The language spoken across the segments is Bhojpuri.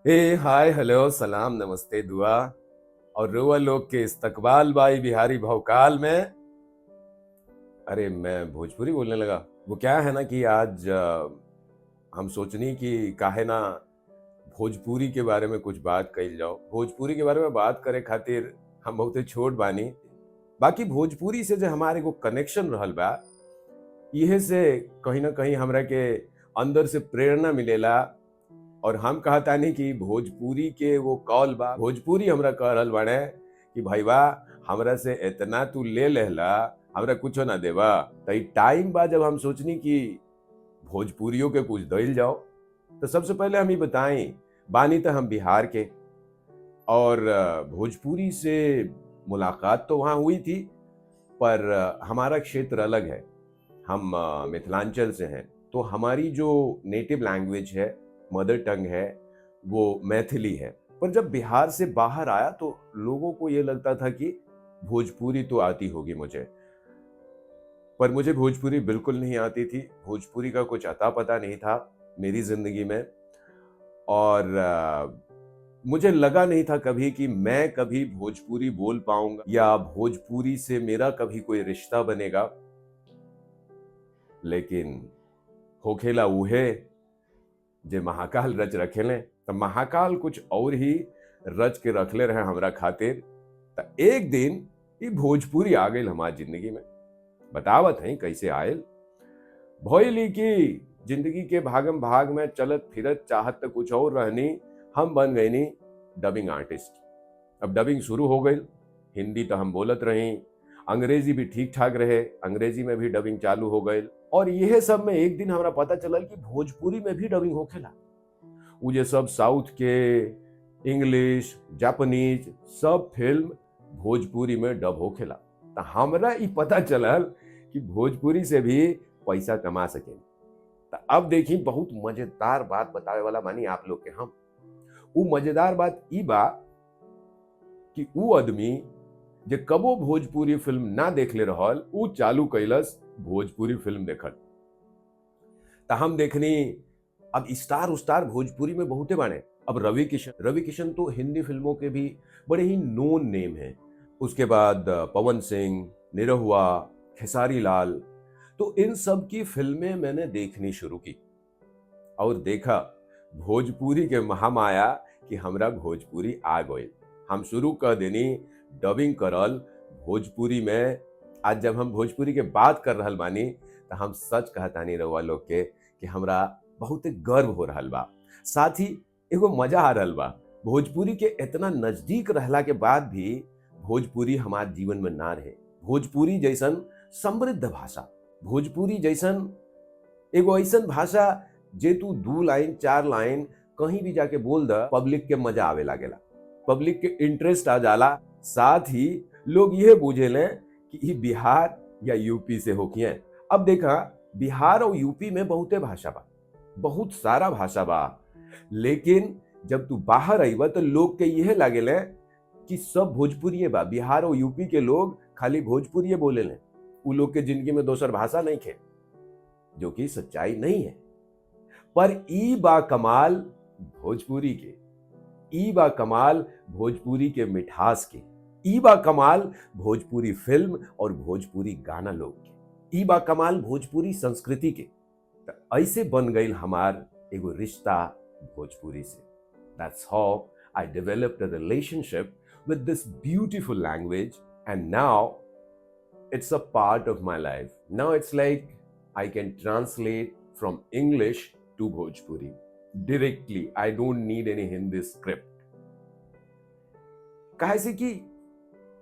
हाय हेलो सलाम नमस्ते दुआ और रुआ लोग के इस्तकबाल बाई बिहारी भौकाल में। अरे मैं भोजपुरी बोलने लगा। वो क्या है ना कि आज हम सोचनी कि काहे ना भोजपुरी के बारे में कुछ बात कइल जाओ। भोजपुरी के बारे में बात करे खातिर हम बहुते छोट बानी। बाकी भोजपुरी से जो हमारे को कनेक्शन रहल बा, इहे से कहीं ना कहीं हमरा के अंदर से प्रेरणा मिलेला। और हम कहतानी कि भोजपुरी के वो कौल बा, भोजपुरी हमरा कह रहल बाड़े कि भईवा हमरा से इतना तू ले लेहला, हमरा कुछो ना देवा। त ई टाइम बा जब हम सोचनी कि भोजपुरियों के कुछ दईल जाओ। तो सबसे पहले हम ही बताएं, बानी तो हम बिहार के और भोजपुरी से मुलाकात तो वहाँ हुई थी, पर हमारा क्षेत्र अलग है। हम मिथिलांचल से हैं, तो हमारी जो नेटिव लैंग्वेज है, मदर टंग है, वो मैथिली है। पर जब बिहार से बाहर आया तो लोगों को ये लगता था कि भोजपुरी तो आती होगी मुझे, पर मुझे भोजपुरी बिल्कुल नहीं आती थी। भोजपुरी का कुछ अता पता नहीं था मेरी जिंदगी में। और मुझे लगा नहीं था कभी कि मैं कभी भोजपुरी बोल पाऊंगा या भोजपुरी से मेरा कभी कोई रिश्ता बनेगा। लेकिन होखेला उहे जे महाकाल रच रखेले। तो महाकाल कुछ और ही रच के रखले रहे हमरा खातिर। त एक दिन ये भोजपुरी आ गई हमारी जिंदगी में। बतावत है कैसे आयल। भइली कि जिंदगी के भागम भाग में चलत फिरत चाहत तो कुछ और रहनी, हम बन गई नी डबिंग आर्टिस्ट। अब डबिंग शुरू हो गई। हिंदी तो हम बोलत रही, अंग्रेजी भी ठीक ठाक रहे, अंग्रेजी में भी डबिंग चालू हो गई। और यह सब में एक दिन हमरा पता चलल कि भोजपुरी में भी डबिंग होखेला। वो जे सब साउथ के इंग्लिश जापानीज सब फिल्म भोजपुरी में डब होखेला। तो हमरा ई पता चलल कि भोजपुरी से भी पैसा कमा सके। तो अब देखी बहुत मजेदार बात बतावे वाला मानी आप लोग के हम। वो मजेदार बात ई बा कि वो आदमी जे कबो भोजपुरी फिल्म ना देखले रहल, ऊ चालू कैलस भोजपुरी फिल्म देखल। तो हम देखनी अब स्टार उस्टार भोजपुरी में बहुते बाने। अब रवि किशन तो हिंदी फिल्मों के भी बड़े ही नोन नेम हैं। उसके बाद पवन सिंह, निरहुआ, खेसारी लाल। तो इन सब की फिल्में मैंने देखनी शुरू की और देखा भोजपुरी के महामाया कि हमरा भोजपुरी आ गई। हम शुरू कर देनी डबिंग करल भोजपुरी में। आज जब हम भोजपुरी के बात कर रहल बानी तो हम सच कहतानी रहुआ लोग के कि हमरा बहुत गर्व हो रहल बा। साथ ही एगो मजा आ रहल बा। भोजपुरी के इतना नजदीक रहला के बाद भी भोजपुरी हमारे जीवन में ना रहे। भोजपुरी जैसन समृद्ध भाषा, भोजपुरी जैसन एगो ऐसन भाषा जे तू 2 लाइन 4 लाइन कहीं भी जाके बोल द, पब्लिक के मजा आवे लागेला, पब्लिक के इंटरेस्ट आ जाला। साथ ही लोग यह बूझे लें कि ये बिहार या यूपी से होकिए। अब देखा बिहार और यूपी में बहुते भाषा बा, बहुत सारा भाषा बा। लेकिन जब तू बाहर आईबा तो लोग के यह लागेले कि सब भोजपुरी बा। बिहार और यूपी के लोग खाली भोजपुरी बोले लें, उ लोग के जिंदगी में दोसर भाषा नहीं खे, जो कि सच्चाई नहीं है। पर ई बा कमाल भोजपुरी के, ई बा कमाल भोजपुरी के मिठास के, ई बा कमाल भोजपुरी फिल्म और भोजपुरी गाना लोग के, ई बा कमाल भोजपुरी संस्कृति के। तो ऐसे बन गई हमार एगो रिश्ता भोजपुरी से। That's how I developed a relationship with this beautiful language, and now it's a part of my life. Now it's like I can translate from English to Bhojpuri directly. I don't need any Hindi script. काहे से कि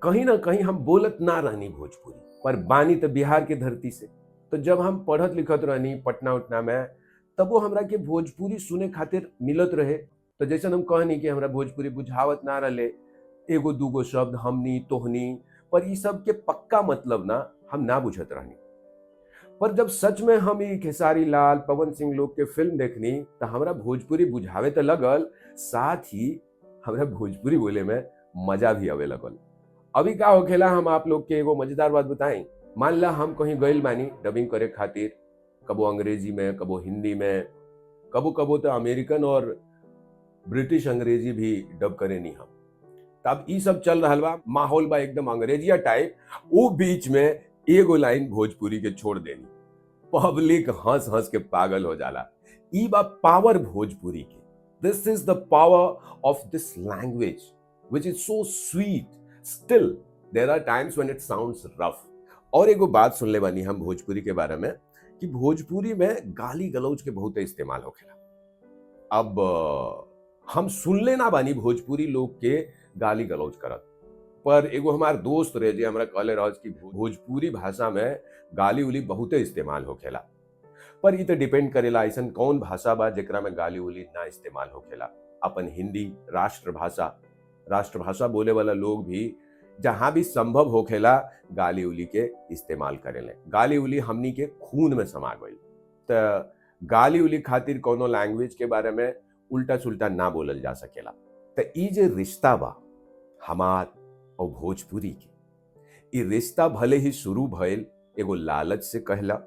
कहीं ना कहीं हम बोलत ना रहनी भोजपुरी, पर बानी तो बिहार के धरती से। तो जब हम पढ़त लिखत रहनी पटना उटना में, तब वो हमरा के भोजपुरी सुने खातिर मिलत रहे। तो जैसे हम कहनी कि हमरा भोजपुरी बुझावत ना रहे, एगो दूगो शब्द हमनी तोहनी, पर ये सब के पक्का मतलब ना हम ना बुझत रहनी। पर जब सच में हम ये खेसारी लाल पवन सिंह लोग के फिल्म देखनी तो हमरा भोजपुरी बुझावे तो लगल, साथ ही हमरा भोजपुरी बोले में मजा भी आवे लगल। अभी का होखेला, हम आप लोग के एगो मजेदार बात बताएं। मान ला हम कहीं गइल बानी डबिंग करे खातिर, कबो अंग्रेजी में, कबो हिंदी में, कबो कबो तो अमेरिकन और ब्रिटिश अंग्रेजी भी डब करे नहीं हम। तब ई सब चल रहा बा, माहौल बा एकदम अंग्रेजिया टाइप। वो बीच में एगो लाइन भोजपुरी के छोड़ देनी, पब्लिक हंस हंस के पागल हो जाला। ई बा पावर भोजपुरी के। This is the power of this language which is so sweet, still there are times when it sounds rough. और एगो बात सुन ले बानी हम भोजपुरी के बारे में कि भोजपुरी में गाली गलौज के बहुत इस्तेमाल होखेला। अब हम सुन लेना बानी भोजपुरी लोग के गाली गलौज करत, पर एगो हमार दोस्त रहे जे हमरा कहले रहस कि भोजपुरी भाषा में गाली उली बहुते इस्तेमाल होखेला। पर ई तो डिपेंड करेला ऐसन कौन भाषा बा जेकरा में गाली उली ना इस्तेमाल होखेला। अपन हिंदी राष्ट्रभाषा बोले वाला लोग भी जहां भी संभव होखेला गाली उली के इस्तेमाल करेले। गाली उली हमनी के खून में समा गई, तो गाली उली खातिर कोनो लैंग्वेज के बारे में उल्टा सुल्टा ना बोलल जा सकेला। तो ई जे रिश्ता बा हमार और भोजपुरी के, ई रिश्ता भले ही शुरू भइल एगो लालच से कहला,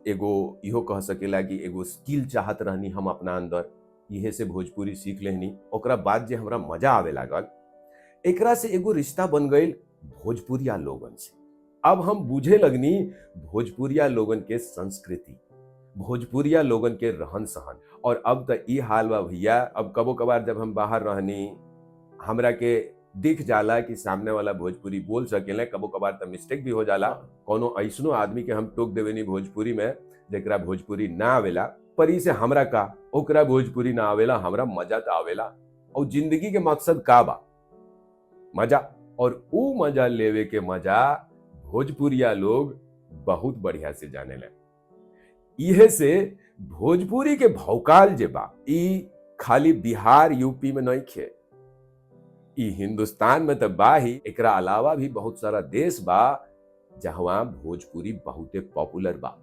एगो इहो कह सकेला कि एगो स्किल चाहत रहनी हम अपना अंदर, इहे से भोजपुरी सीख लेहनी। ओकरा बाद जे हमरा मजा आवे लागल, एकरा से एगो रिश्ता बन गई भोजपुरिया लोगन से। अब हम बुझे लगनी भोजपुरिया लोगन के संस्कृति, भोजपुरिया लोगन के रहन सहन। और अब तो ई हाल बा भैया, अब कबो कबार जब हम बाहर रहनी, हमरा के दिख जाला कि सामने वाला भोजपुरी बोल सकेले, कबो कबार तो मिस्टेक भी हो जाला। कोनो ऐसनो आदमी के हम टोक देवेनी भोजपुरी में जेकरा भोजपुरी ना आवेला, पर ई से हमरा का, ओकरा भोजपुरी ना आवेला, हमरा मजा तो आवेला। और जिंदगी के मकसद का बा? मजा। और ऊ मजा लेवे के मजा भोजपुरिया लोग बहुत बढ़िया से जाने ले। इहे से भोजपुरी के भौकाल जे बा, ई खाली बिहार यूपी में नहीं खे, ई हिंदुस्तान में तो बा ही। एकरा अलावा भी बहुत सारा देश बा जहां भोजपुरी बहुते पॉपुलर बा।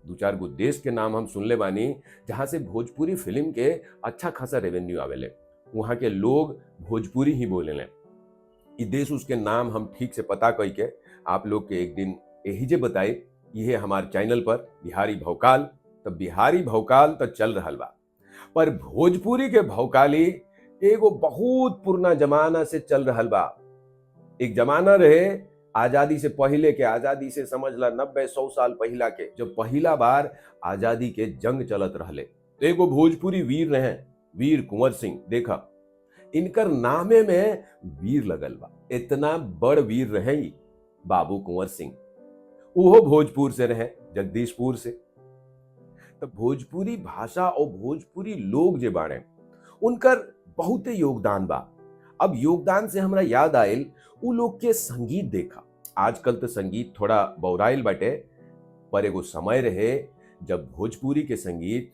दो चार गो देश के नाम हम सुन ले बानी जहां से भोजपुरी फिल्म के अच्छा खासा रेवेन्यू आवेले, वहां के लोग भोजपुरी ही बोलेले। ई देश उसके नाम हम ठीक से पता करके आप लोग के एक दिन यही जे बताए, ये हमारे चैनल पर बिहारी भौकाल। तो बिहारी भौकाल तो चल रहा बा, पर भोजपुरी के भौकाली एगो बहुत पुराना जमाना से चल रहा बा। एक जमाना रहे आजादी से पहले के, आजादी से समझ ला 90-100 साल पहला के, जब पहला बार आजादी के जंग चलत रहले, तो एगो भोजपुरी वीर रहे, वीर कुंवर सिंह। देखा इनकर नामे में वीर लगल बा, इतना बड़ वीर रहे बाबू कुंवर सिंह। उहो भोजपुर से रहे, जगदीशपुर से। तो भोजपुरी भाषा और भोजपुरी लोग जे बाड़े उनकर बहुते योगदान बा। अब योगदान से हमरा याद आयल उ लोग के संगीत देखा। आजकल तो संगीत थोड़ा बौराइल बाटे, पर एगो समय रहे जब भोजपुरी के संगीत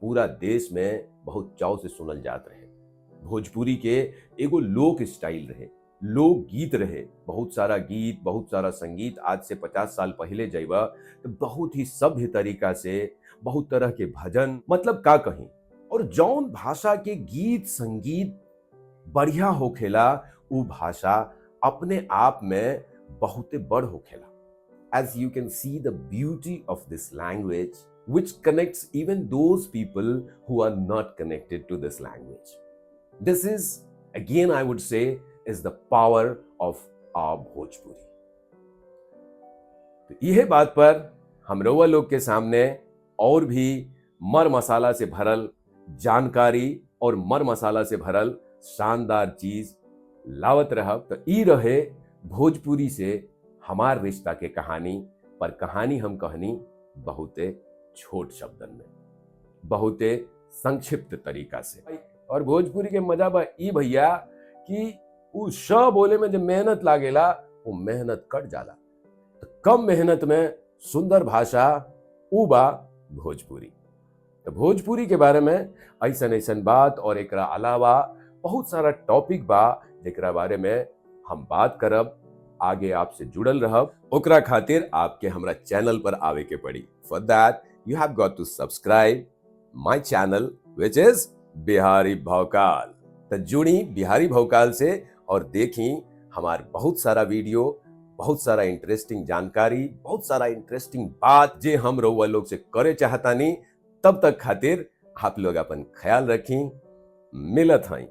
पूरा देश में बहुत चाव से सुनल जात रहे। भोजपुरी के एगो लोक स्टाइल रहे, लोक गीत रहे, बहुत सारा गीत, बहुत सारा संगीत। आज से 50 साल पहले जाइबा तो बहुत ही सभ्य तरीका से बहुत तरह के भजन, मतलब का कहीं। और जौन भाषा के गीत संगीत बढ़िया होखेला, उ भाषा अपने आप में बहुते बड़ होखेला। As you can see the beauty of this language which connects even those people who are not connected to this language. This is, again I would say, is the power of our Bhojpuri. तो यह बात पर हम रउआ लोग के सामने और भी मर मसाला से भरल जानकारी और मर मसाला से भरल शानदार चीज लावत रहब। तो ई रहे भोजपुरी से हमार रिश्ता के कहानी, पर कहानी हम कहनी बहुते छोट शब्दन में, बहुते संक्षिप्त तरीका से। और भोजपुरी के मजा बा ई भैया कि उ श बोले में जब मेहनत लागेला, वो मेहनत कट जाला। तो कम मेहनत में सुंदर भाषा उ बा भोजपुरी। तो भोजपुरी के बारे में ऐसन ऐसन बात और एकरा अलावा बहुत सारा टॉपिक बा जेकरा बारे में हम बात करब, आगे आपसे जुड़ल रहब। ओकरा खातिर आपके हमरा चैनल पर आवे के पड़ी। For that you have got to subscribe my channel which is Bihari Bhaukal. तो जुड़ी बिहारी भौकाल से और देखी हमार बहुत सारा वीडियो, बहुत सारा इंटरेस्टिंग जानकारी, बहुत सारा इंटरेस्टिंग बात जे हम रउआ लोग से करे चाहतानी। तब तक खातिर आप लोग अपन ख्याल रखी। मिलत हई।